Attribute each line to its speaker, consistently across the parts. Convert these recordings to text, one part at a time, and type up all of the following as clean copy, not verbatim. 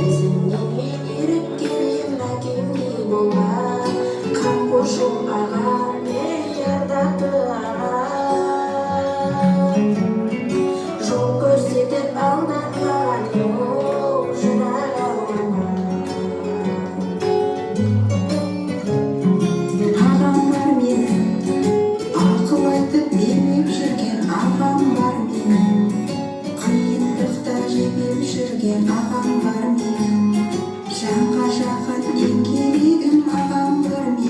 Speaker 1: Өзіңнен мен еріп келген әкеңдей болма, қамқоршым ағам мен ардақты ағам. Жол көрсетіп алдатпаған жоқ жырақ ауылыма. Ағам бар менің, ақыл айтып демеп жүрген ағам бар менің, қиындықта жебеп жүрген ағам бар менің, жанға жақын ең керегім ағам бар менің.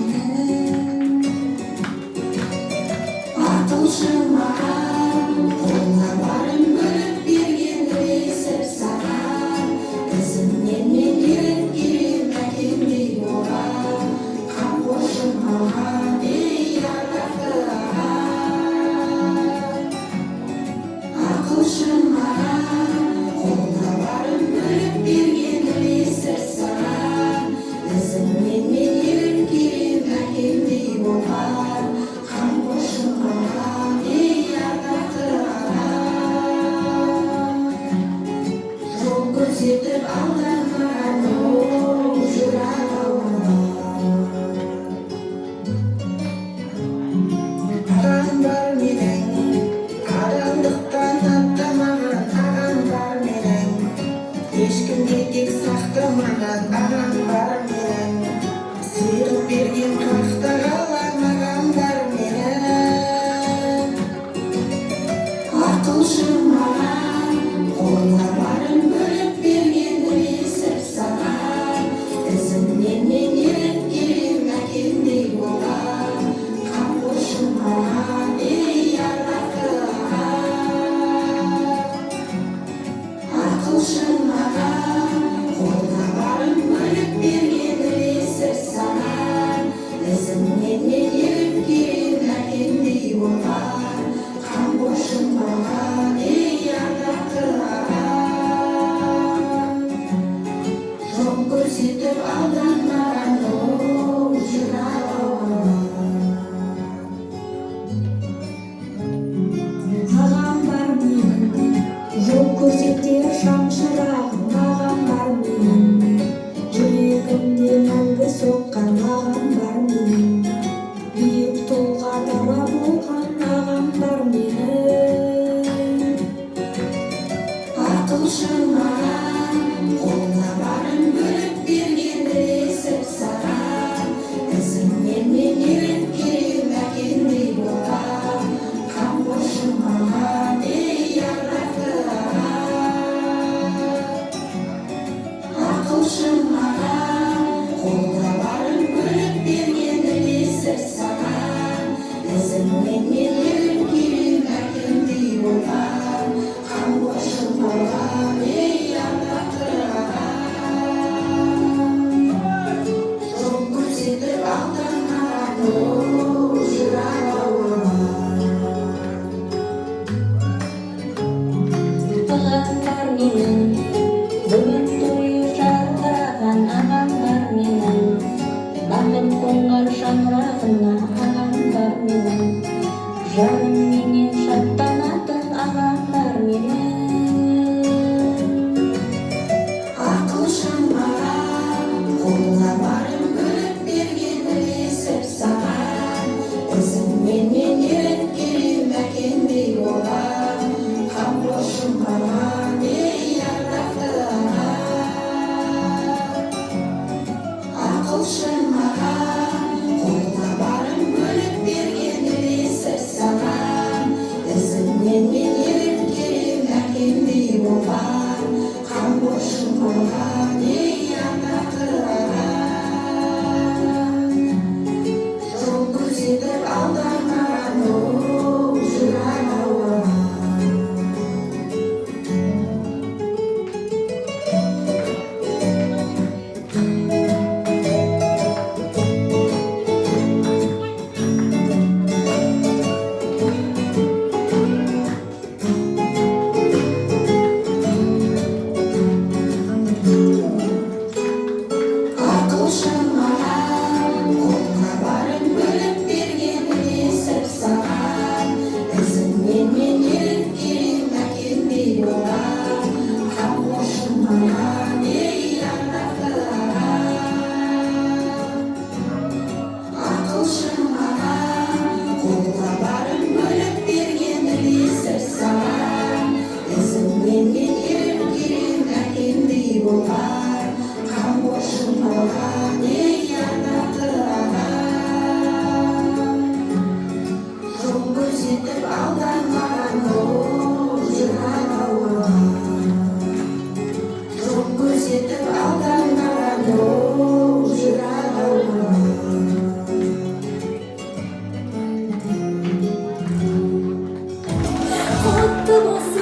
Speaker 1: Ақылшым ағам, қолына барын бөліп бергенді естіп саған, ізімнен мен еріп келем әкемдей болған, қамқоршым ағам, ей ардақты ағам. Ақылшым ағам, қолына барын бөліп бергенді естіп саған, ізімнен мен еріп келем әкемдей болған, қамқоршым ағам, ей ардақты ағам. Жол көрсетіп алдамаған оң жырақ ауылыма. Ағам бар менің, адалдықтан аттамаған ағам бар менің, ешкімге тек сақтамаған ағам бар менің, сыйлық берген қақтағалар ағам бар менің. Ақылшым ағам, қолына барын бөліп бергенді естіп саған, ізімнен мен еріп келем әкемдей болған, қамқоршым ағам, ей ардақты ағам. Ақылшым ағам, қолына барын бөліп бергенді естіп саған, ізімнен мен еріп келем әкемдей болған, қамқоршым ағам, ей ардақты ағам. Жол көрсетіп алдамаған оң жырақ ауылыма. Ағам бар менің, жол көрсетер шамшырағым ағам бар менің, жүрегімде мәңгі соққан ағам бар менің, биік тұлға дара болған ағам бар менің. Ақылшым ағам, қолына барын бөліп бергенді естіп саған, ізімнен мен еріп келем әкемдей болған, қамқоршым ағам, ей ардақты ағам. Ақылшым ағам.